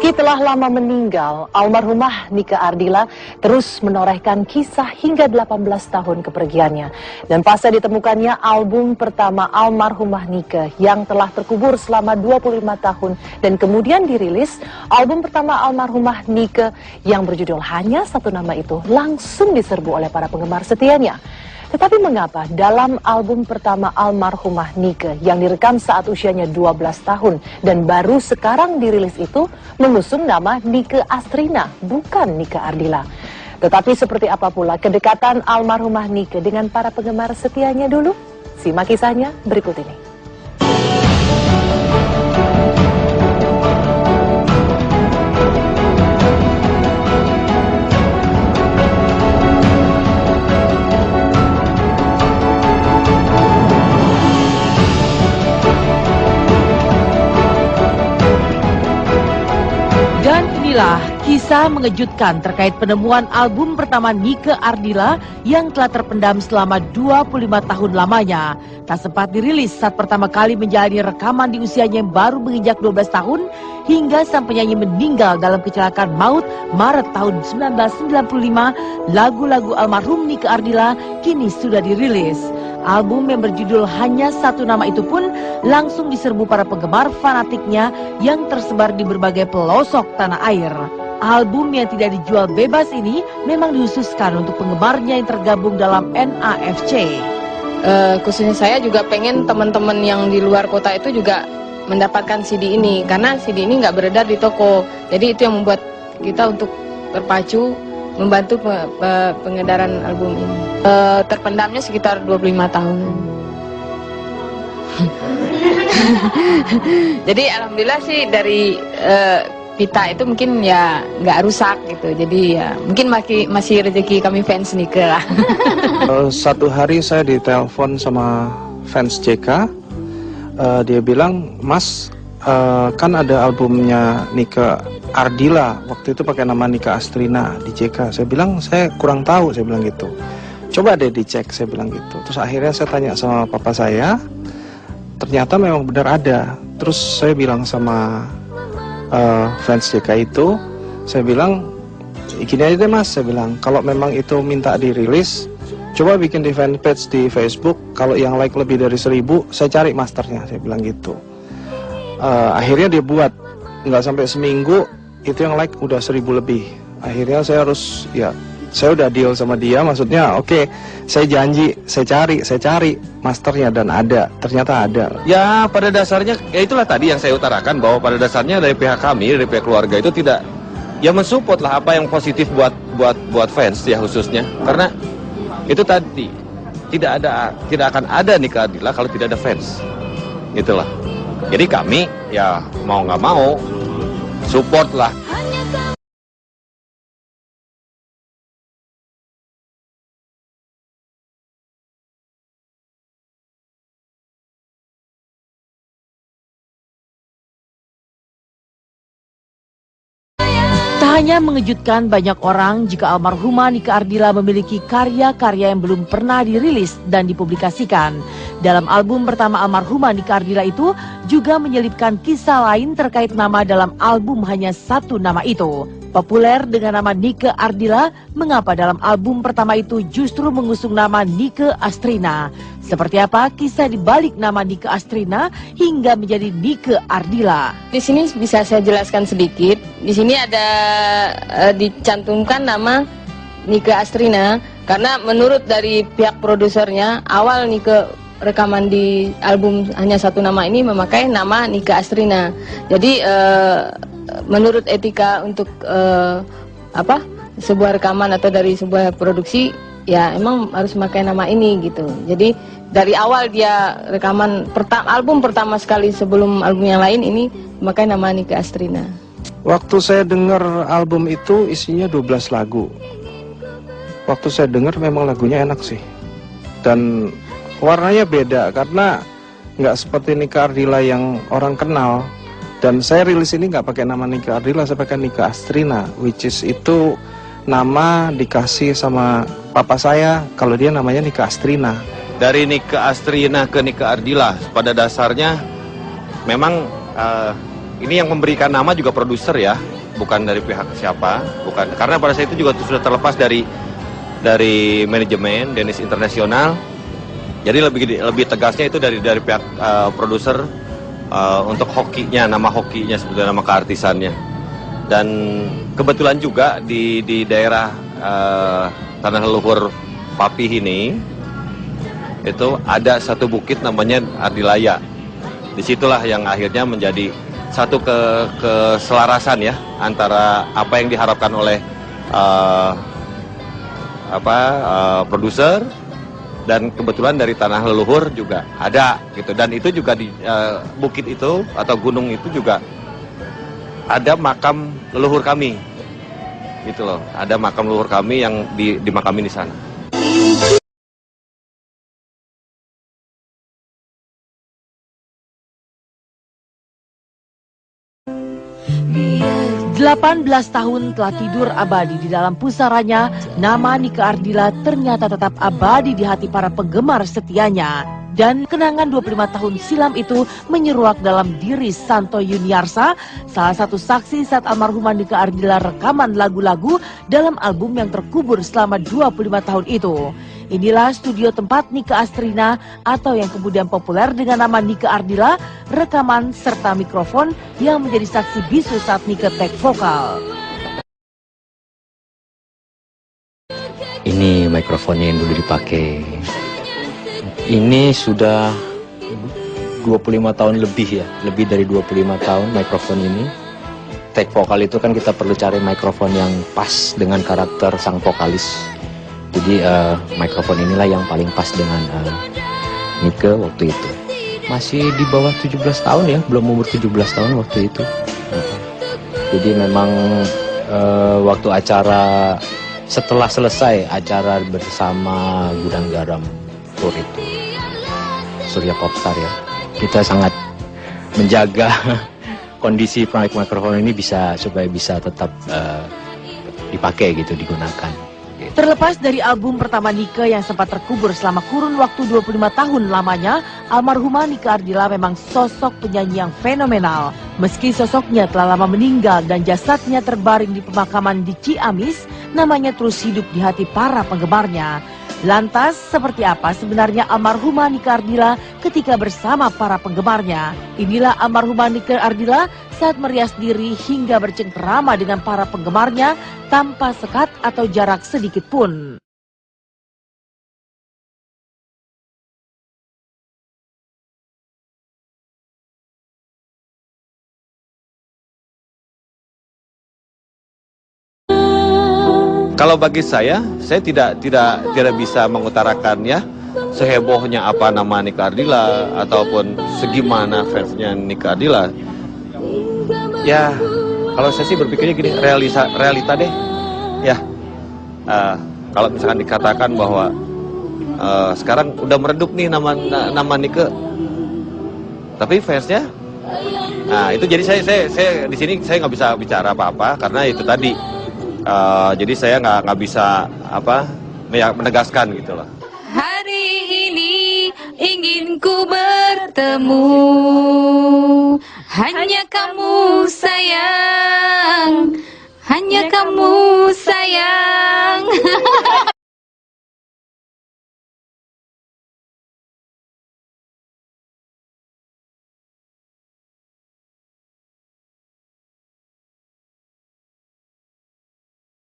Meski telah lama meninggal, almarhumah Nike Ardila terus menorehkan kisah hingga 18 tahun kepergiannya. Dan pasca ditemukannya album pertama almarhumah Nike yang telah terkubur selama 25 tahun dan kemudian dirilis, album pertama almarhumah Nike yang berjudul Hanya Satu Nama itu langsung diserbu oleh para penggemar setianya. Tetapi mengapa dalam album pertama almarhumah Nike yang direkam saat usianya 12 tahun dan baru sekarang dirilis itu mengusung nama Nike Astrina, bukan Nike Ardila? Tetapi seperti apa pula kedekatan almarhumah Nike dengan para penggemar setianya dulu? Simak kisahnya berikut ini. Dan inilah kisah mengejutkan terkait penemuan album pertama Nike Ardila yang telah terpendam selama 25 tahun lamanya. Tak sempat dirilis saat pertama kali menjalani rekaman di usianya yang baru menginjak 12 tahun hingga sang penyanyi meninggal dalam kecelakaan maut Maret tahun 1995, lagu-lagu almarhum Nike Ardila kini sudah dirilis. Album yang berjudul Hanya Satu Nama itu pun langsung diserbu para penggemar fanatiknya yang tersebar di berbagai pelosok tanah air. Album yang tidak dijual bebas ini memang dikhususkan untuk penggemarnya yang tergabung dalam NAFC. Khususnya saya juga pengen teman-teman yang di luar kota itu juga mendapatkan CD ini, karena CD ini nggak beredar di toko. Jadi itu yang membuat kita untuk terpacu membantu pengedaran album ini. Terpendamnya sekitar 25 tahun. Jadi alhamdulillah sih dari pita itu mungkin ya nggak rusak gitu. Jadi ya mungkin masih rezeki kami fans Nike lah. Satu hari saya ditelepon sama fans JK. Dia bilang, "Mas, kan ada albumnya Nike Ardila, waktu itu pakai nama Nike Astrina di JK." Saya bilang, "Saya kurang tahu," saya bilang gitu. "Coba deh dicek," saya bilang gitu. Terus akhirnya saya tanya sama papa saya, ternyata memang benar ada. Terus saya bilang sama fans JK itu, saya bilang, "Gini aja deh Mas," saya bilang, "kalau memang itu minta dirilis, coba bikin di fanpage di Facebook, kalau yang like lebih dari 1000, saya cari masternya," saya bilang gitu. Akhirnya dia buat, nggak sampai seminggu itu yang like udah 1000 lebih. Akhirnya saya harus, ya saya udah deal sama dia, maksudnya oke, saya janji, saya cari masternya dan ada, ternyata ada. Ya pada dasarnya ya itulah tadi yang saya utarakan, bahwa pada dasarnya dari pihak kami, dari pihak keluarga itu tidak ya mensupport lah apa yang positif buat fans ya khususnya, karena itu tadi tidak akan ada Nike Ardila kalau tidak ada fans, itulah. Jadi kami ya mau nggak mau support lah. Tak hanya mengejutkan banyak orang jika almarhumah Nike Ardila memiliki karya-karya yang belum pernah dirilis dan dipublikasikan. Dalam album pertama almarhumah Nike Ardila itu juga menyelipkan kisah lain terkait nama dalam album Hanya Satu Nama itu. Populer dengan nama Nike Ardila, mengapa dalam album pertama itu justru mengusung nama Nike Astrina? Seperti apa kisah di balik nama Nike Astrina hingga menjadi Nike Ardila? Di sini bisa saya jelaskan sedikit. Di sini ada dicantumkan nama Nike Astrina karena menurut dari pihak produsernya, awal Nike rekaman di album Hanya Satu Nama ini memakai nama Nike Astrina. Jadi menurut etika untuk sebuah rekaman atau dari sebuah produksi, ya emang harus memakai nama ini gitu. Jadi dari awal dia rekaman album pertama sekali sebelum album yang lain ini memakai nama Nike Astrina. Waktu saya dengar album itu isinya 12 lagu. Waktu saya dengar memang lagunya enak sih. Dan warnanya beda karena nggak seperti Nike Ardila yang orang kenal. Dan saya rilis ini nggak pakai nama Nike Ardila, saya pakai Nike Astrina, which is itu nama dikasih sama papa saya, kalau dia namanya Nike Astrina. Dari Nike Astrina ke Nike Ardila, pada dasarnya memang ini yang memberikan nama juga produser ya, bukan dari pihak siapa, bukan. Karena pada saat itu juga sudah terlepas dari manajemen Dennis Internasional. Jadi lebih tegasnya itu dari pihak produser untuk hokinya, nama hokinya sebetulnya, nama keartisannya. Dan kebetulan juga di daerah tanah leluhur Papih ini itu ada satu bukit namanya Ardilaya. Disitulah yang akhirnya menjadi satu keselarasan ya antara apa yang diharapkan oleh produser, dan kebetulan dari tanah leluhur juga ada gitu. Dan itu juga di bukit itu atau gunung itu juga ada makam leluhur kami gitu loh, ada makam leluhur kami yang dimakami di sana. 18 tahun telah tidur abadi di dalam pusaranya, nama Nika Ardila ternyata tetap abadi di hati para penggemar setianya. Dan kenangan 25 tahun silam itu menyeruak dalam diri Santo Yuniarsa, salah satu saksi saat almarhumah Nika Ardila rekaman lagu-lagu dalam album yang terkubur selama 25 tahun itu. Inilah studio tempat Nika Astrina atau yang kemudian populer dengan nama Nika Ardila, rekaman serta mikrofon yang menjadi saksi bisu saat Nika take vokal. Ini mikrofonnya yang dulu dipakai. Ini sudah 25 tahun lebih ya, lebih dari 25 tahun mikrofon ini. Take vokal itu kan kita perlu cari mikrofon yang pas dengan karakter sang vokalis. Jadi mikrofon inilah yang paling pas dengan Nika waktu itu. Masih di bawah 17 tahun ya, belum umur 17 tahun waktu itu. Jadi memang waktu acara, setelah selesai acara bersama Gudang Garam Tour itu, Surya Popstar ya, kita sangat menjaga kondisi mikrofon ini supaya bisa tetap dipakai gitu, digunakan. Terlepas dari album pertama Nika yang sempat terkubur selama kurun waktu 25 tahun lamanya, almarhumah Nika Ardila memang sosok penyanyi yang fenomenal. Meski sosoknya telah lama meninggal dan jasadnya terbaring di pemakaman di Ciamis, namanya terus hidup di hati para penggemarnya. Lantas, seperti apa sebenarnya almarhumah Nika Ardila ketika bersama para penggemarnya? Inilah almarhumah Nika Ardila saat merias diri hingga bercengkerama dengan para penggemarnya tanpa sekat atau jarak sedikit pun. Kalau bagi saya tidak bisa mengutarakannya sehebohnya apa nama Nika Ardila ataupun segimana fansnya Nika Ardila. Ya, kalau saya sih berpikirnya gini, realita deh. Ya, kalau misalkan dikatakan bahwa sekarang udah meredup nih nama Nika, tapi fansnya, nah itu jadi saya di sini saya nggak bisa bicara apa-apa karena itu tadi. Jadi saya nggak bisa menegaskan gitu loh. Hari ini ingin ku bertemu, hanya kamu sayang, hanya kamu sayang.